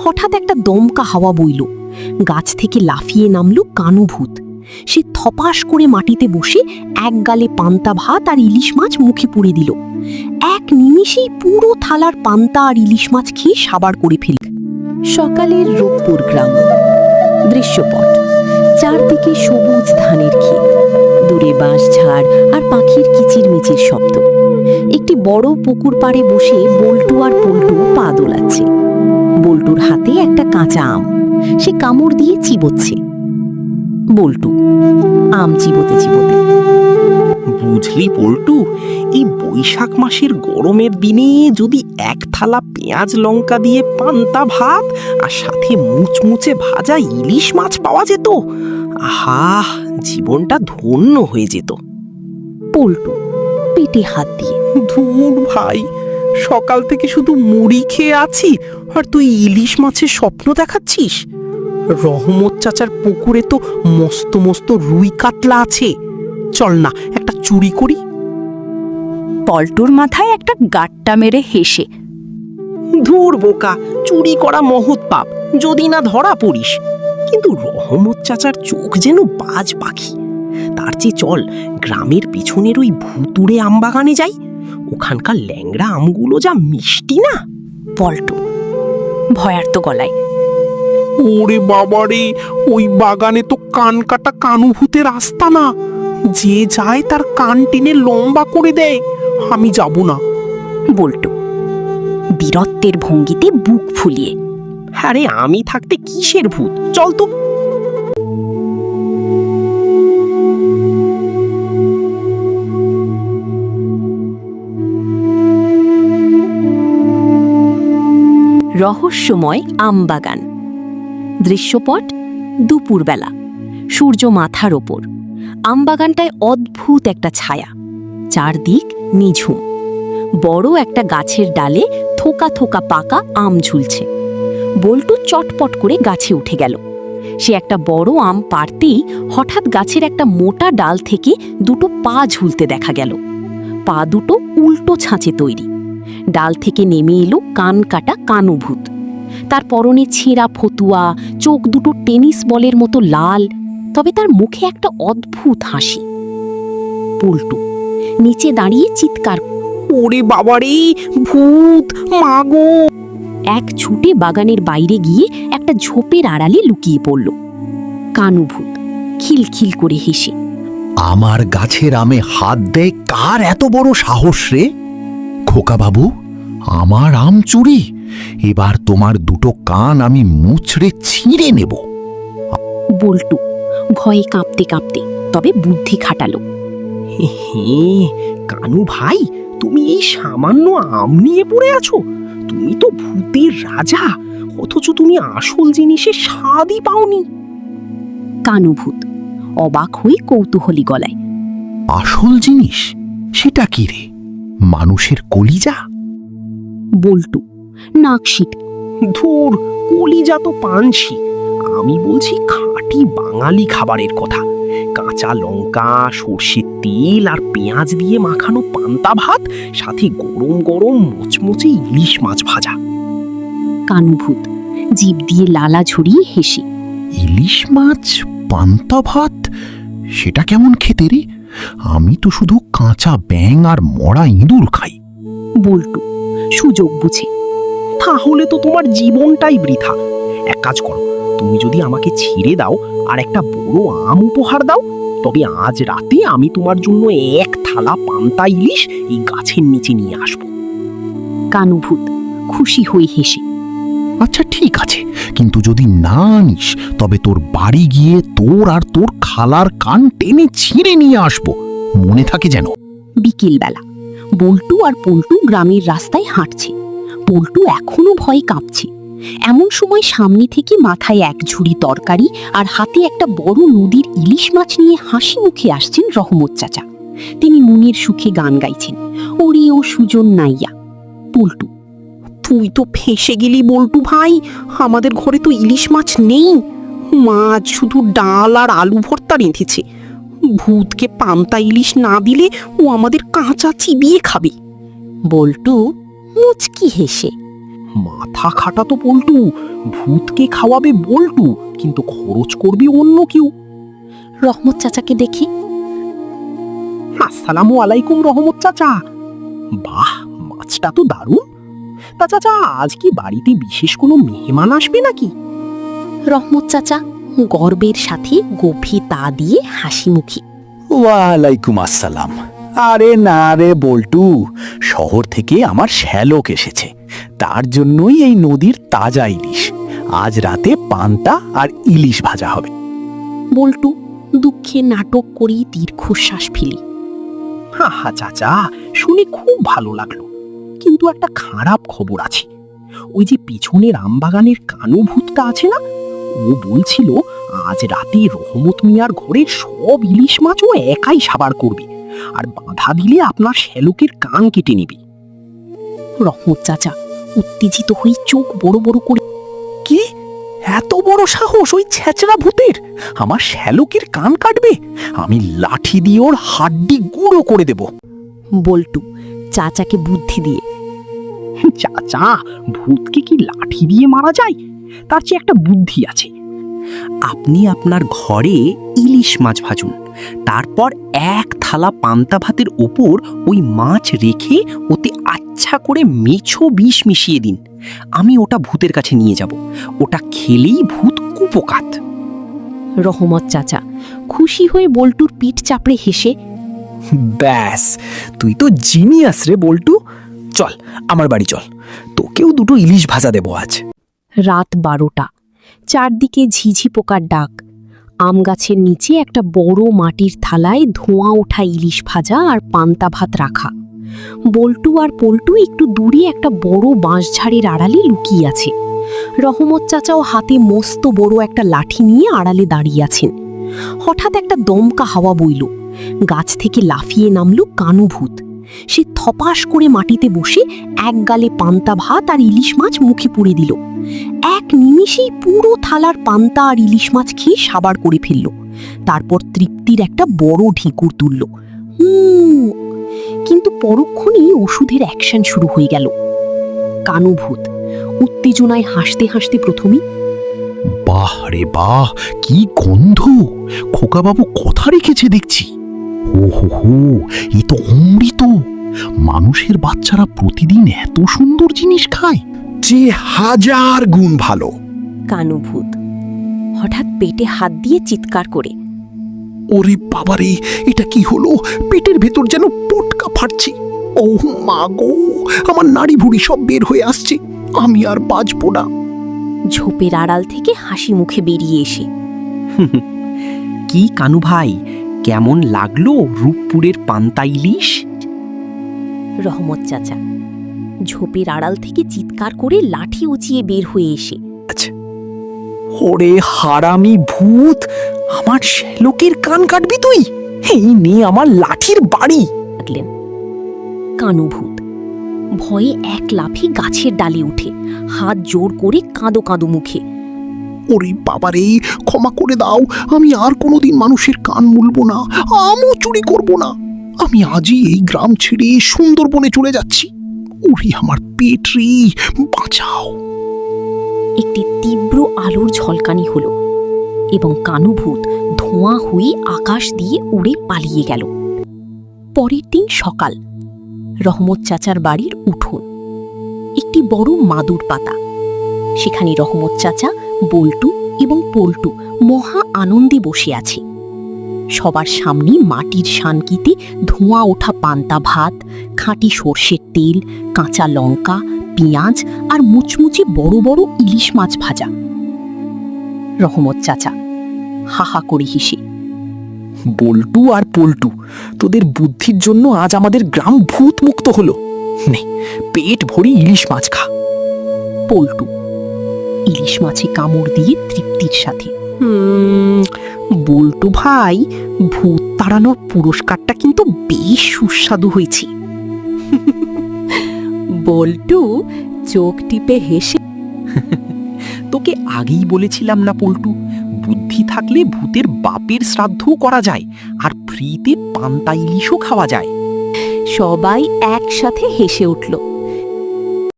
হঠাৎ একটা দমকা হাওয়া বইল, গাছ থেকে লাফিয়ে নামলো কানু ভূত। সে থপাস করে মাটিতে বসে এক গালে পান্তা ভাত আর ইলিশ মাছ মুখে পুরে দিল। এক নিমিষেই পুরো থালার পান্তা আর ইলিশ মাছ খেয়ে সাবার করে ফেলল। সকালের রূপপুর গ্রাম। দৃশ্যপট, চারদিকে সবুজ ধানের ক্ষেত, দূরে বাঁশঝাড় আর পাখির কিচিরমিচির শব্দ। একটি বড় পুকুর পাড়ে বসে বল্টু আর পল্টু পা দোলাচ্ছে। বল্টুর হাতে একটা কাঁচা আম, সে কামড় দিয়ে চিবোচ্ছে। বল্টু আম চিবোতে চিবোতে, বুঝলি পল্টু, এই বৈশাখ মাসের গরমের দিনে যদি এক থালা পেঁয়াজ লঙ্কা দিয়ে পান্তা ভাত আর সাথে মুচমুচে ভাজা ইলিশ মাছ পাওয়া যেত, আহা, জীবনটা ধন্য হয়ে যেত। পল্টু পেটে হাত দিয়ে, ধুর ভাই, সকাল থেকে শুধু মুড়ি খেয়ে আছি আর তুই ইলিশ মাছের স্বপ্ন দেখাচ্ছিস? রহমত চাচার পুকুরে তো মস্ত মস্ত রুই কাতলা আছে, চল না একটা চুরি করি। পল্টুর মাথায় একটা গাট্টা মেরে হেসে, ধুর বোকা, চুরি করা মহৎ পাপ, যদি না ধরা পড়িস। কিন্তু রহমত চাচার চোখ যেন বাজ পাখি। তার চেয়ে চল গ্রামের পিছনের ওই ভুতুড়ে আমবাগানে যাই, ওখানকার ল্যাংড়া আমগুলো যা মিষ্টি না। পল্টু ভয়ার্ত গলায়, ওরে বাবারে, ওই বাগানে তো কান কাটা কানুভূতের রাস্তা না, যে যায় তার কান টেনে লম্বা করে দেয়, আমি যাব না। বল্টু বীরত্বের ভঙ্গিতে বুক ফুলিয়ে, আরে আমি থাকতে কিসের ভূত, চল তো। রহস্যময় আমবাগান। দৃশ্যপট, দুপুরবেলা, সূর্য মাথার ওপর। আমবাগানটায় অদ্ভুত একটা ছায়া, চারদিক নিঝুম। বড় একটা গাছের ডালে থোকা থোকা পাকা আম ঝুলছে। বল্টু চটপট করে গাছে উঠে গেল। সে একটা বড় আম পাড়তেই হঠাৎ গাছের একটা মোটা ডাল থেকে দুটো পা ঝুলতে দেখা গেল। পা দুটো উল্টো ছাঁচে তৈরি। ডাল থেকে নেমে এলো কান কাটা কানুভূত। তার পরনে ছেঁড়া ফতুয়া, চোখ দুটো টেনিস বলের মতো লাল, তবে তার মুখে একটা অদ্ভুত হাসি। পল্টু নিচে দাঁড়িয়ে চিৎকার, ওরে বাবারে, ভূত, মাগো! এক ছুটে বাগানের বাইরে গিয়ে একটা ঝোপের আড়ালে লুকিয়ে পড়ল। কানুভূত খিলখিল করে হেসে, আমার গাছের আমে হাত দেয় কার এত বড় সাহস রে? খোকা বাবু, আমার আম চুরি, এবার তোমার দুটো কান আমি মুচড়ে ছিঁড়ে নেব। বল্টু ভয়ে কাঁপতে কাঁপতে তবে বুদ্ধি খাটালো। হে, কানু ভাই, তুমি এই সামান্য আম নিয়ে পড়ে আছো? তুমি তো ভূতের রাজা, অথচ তুমি আসল জিনিসের স্বাদই পাওনি। কানুভূত অবাক হয়ে কৌতূহলী গলায়, আসল জিনিস সেটা কি রে? মানুষের কলিজা? বল্টু নাক সিট, ধুর, কলিজা তো পানছি, আমি বলছি খাঁটি বাঙালি খাবারের কথা। কাঁচা লঙ্কা, সর্ষের তেল আর পেঁয়াজ দিয়ে মাখানো পান্তা ভাত, সাথে গরম গরম মুচমুচে ইলিশ মাছ ভাজা। কানুভূত জিভ দিয়ে লালা ঝরিয়ে হেসে, ইলিশ মাছ পান্তা ভাত, সেটা কেমন খেতে রে? আমি তো শুধু কাঁচা ব্যাঙ আর মরা ইঁদুর খাই। বল্টু সুযোগ বুঝে, তাহলে তো তোমার জীবনটাই বৃথা। এক কাজ করো, তুমি যদি আমাকে ছেড়ে দাও আর একটা বড় আম উপহার দাও, তবে আজ রাতে আমি তোমার জন্য এক থালা পান্তা ইলিশ এই গাছের নিচে নিয়ে আসবো। কানুভূত খুশি হয়ে হেসে, আচ্ছা ঠিক আছে, কিন্তু যদি না আনিস তবে তোর বাড়ি গিয়ে তোর আর তোর খালার কান টেনে ছিঁড়ে নিয়ে আসবো, মনে থাকে যেন। বিকেলবেলা বল্টু আর পল্টু গ্রামের রাস্তায় হাঁটছে। পল্টু এখনো ভয়ে কাঁপছে। এমন সময় সামনে থেকে মাথায় এক ঝুড়ি তরকারি আর হাতে একটা বড় নদীর ইলিশ মাছ নিয়ে হাসি মুখে আসছেন রহমত চাচা। তিনি মনের সুখে গান গাইছেন, ওরে ও সুজন নাইয়া। পল্টু, তুই তো ফেঁসে গেলি বল্টু ভাই, আমাদের ঘরে তো ইলিশ মাছ নেই। মাছ শুধু ডাল আর আলু ভর্তা রেঁধেছে। ভূতকে পান্তা ইলিশ না দিলে ও আমাদের কাঁচা চিবিয়ে খাবে। বল্টু মুচকি হেসে, মাথা খাটা তো পল্টু, ভূতকে খাওয়াবে বল্টু, কিন্তু খরচ করবে অন্য কেউ। রহমত চাচাকে দেখি। আসসালামু আলাইকুম রহমত চাচা। বাহ, মাছটা তো দারুণ। তা চাচা, আজ কি বাড়িতে বিশেষ কোনো মেহমান আসবে নাকি? রহমত চাচা গর্বের সাথে গভীর তা দিয়ে হাসি মুখী। ওয়ালাইকুম আসসালাম। আরে না রে বল্টু, শহর থেকে আমার শ্যালক এসেছে, তার জন্যই এই নদীর তাজা ইলিশ। আজ রাতে পান্তা আর ইলিশ ভাজা হবে। বল্টু দুঃখে নাটক করেই দীর্ঘশ্বাস ফেলি। হা চাচা, শুনে খুব ভালো লাগলো, কিন্তু একটা খারাপ খবর আছে। ওই যে পিছনের আমবাগানের কানু ভূতটা আছে না, ও বলছিল আজ রাতে রহমত মিয়ার ঘরের সব ইলিশ মাছ ও একাই সাবার করবে, আর বাধা দিলে আপনার শ্যালকের কান কেটে নেবে। রহমত চাচা উত্তেজিত হয়ে চোখ বড় বড় করে। কি এত বড় সাহস ওই ছেঁচড়া ভূতের? আমার শ্যালকের কান কাটবে? আমি লাঠি দিয়ে ওর হাড্ডি গুঁড়ো করে দেব। বল্টু চাচাকে বুদ্ধি দিয়ে। চাচা, ভূতকে কি লাঠি দিয়ে মারা যায়? তার চেয়ে একটা বুদ্ধি আছে। আপনি আপনার ঘরে ইলিশ মাছ ভাজুন, তারপর এক থালা পান্তা ভাতের ওপর ওই মাছ রেখে ওতে আচ্ছা করে মেছো বিষ মিশিয়ে দিন। আমি ওটা ভূতের কাছে নিয়ে যাব, ওটা খেলেই ভূত কুপোকাত। রহমত চাচা খুশি হয়ে বল্টুর পিঠ চাপড়ে হেসে। ব্যাস, তুই তো জিনিয়াস রে বল্টু। চল আমার বাড়ি চল, তোকেও দুটো ইলিশ ভাজা দেবো আজ। রাত 12টা, চারদিকে ঝিঝি পোকার ডাক। আম গাছের নিচে একটা বড় মাটির থালায় ধোঁয়া ওঠা ইলিশ ভাজা আর পান্তা ভাত রাখা। বল্টু আর পল্টু একটু দূরে একটা বড় বাঁশঝাড়ের আড়ালে লুকিয়ে আছে। রহমত চাচাও হাতে মস্ত বড় একটা লাঠি নিয়ে আড়ালে দাঁড়িয়ে আছেন। হঠাৎ একটা দমকা হাওয়া বইল, গাছ থেকে লাফিয়ে নামল কানু ভূত। সে থপাস করে মাটিতে বসে এক গালে পান্তা ভাত আর ইলিশ মাছ মুখে পুরে দিল। এক নিমিষেই পুরো থালার পান্তা আর ইলিশ মাছ খেয়ে সাবার করে ফেলল। তারপর তৃপ্তির একটা বড় ঢেঁকুর তুলল। কিন্তু পরক্ষণেই ওষুধের অ্যাকশন শুরু হয়ে গেল। কানু ভূত উত্তেজনায় হাসতে হাসতে প্রথমেই। বাহ রে বাহ, কি গন্ধ! খোকাবাবু কথা রেখেছে দেখছি। ও হো, এ তো অমৃত। মানুষের বাচ্চারা প্রতিদিন এত সুন্দর জিনিস খায়, যে হাজার গুণ ভালো। কানু ভূত হঠাৎ পেটে হাত দিয়ে চিৎকার করে। ওরে বাবারে, এটা কি হলো? পেটের ভেতর যেন পটকা ফাটছে। ও মা গো, আমার নাড়ি ভুড়ি সব বের হয়ে আসছে, আমি আর বাঁচবো না। ঝোপের আড়াল থেকে হাসি মুখে বেরিয়ে এসে। কি কানু ভাই, কেমন লাগলো রূপপুরের পান্তা ইলিশ? রহমত চাচা ঝোপের আড়াল থেকে চিৎকার করে লাঠি উঁচিয়ে বের হয়ে এসে। ওরে হারামি ভূত, আমার শ্যালকের কান কাটবি তুই? এই নে আমার লাঠির বাড়ি। লাগলেন কানু ভূত ভয়ে এক লাফে গাছের ডালে উঠে হাত জোর করে কাঁদো কাঁদো মুখে। ওরে বাবারে, ক্ষমা করে দাও, আমি আর কোনোদিন মানুষের কান মুলবো না, আমও চুরি করব না। আমি আজই এই গ্রাম ছেড়ে সুন্দরবনে চলে যাচ্ছি। ওরে আমার পেট রে, বাঁচাও। একটি তীব্র আলোর ঝলকানি হলো এবং কানু ভূত ধোঁয়া হয়ে আকাশ দিয়ে উড়ে পালিয়ে গেল। পরের দিন সকাল, রহমত চাচার বাড়ির উঠোন, একটি বড় মাদুর পাতা। সেখানে রহমত চাচা, বল্টু এবং পল্টু মহা আনন্দে বসে আছে। সবার সামনে মাটির শানকিতে ধোঁয়া ওঠা পান্তা ভাত, খাঁটি সর্ষের তেল, কাঁচা লঙ্কা, পেঁয়াজ আর মুচমুচে বড় বড় ইলিশ মাছ ভাজা। রহমত চাচা হাহা করে হেসে। বল্টু আর পল্টু, তোদের বুদ্ধির জন্য আজ আমাদের গ্রাম ভূত মুক্ত হলো। নে, পেট ভরি ইলিশ মাছ খা। পল্টু ইলিশ মাছে কামড় দিয়ে তৃপ্তির সাথে। বল্টু ভাই, ভূত তাড়ানোর পুরস্কারটা কিন্তু বেশ সুস্বাদু হয়েছে। বল্টু চোখ টিপে হেসে। তোকে আগেই বলেছিলাম না পল্টু, বুদ্ধি থাকলে ভূতের বাপের শ্রাদ্ধও করা যায় আর ফ্রিতে পান্তা ইলিশও খাওয়া যায়। সবাই একসাথে হেসে উঠল।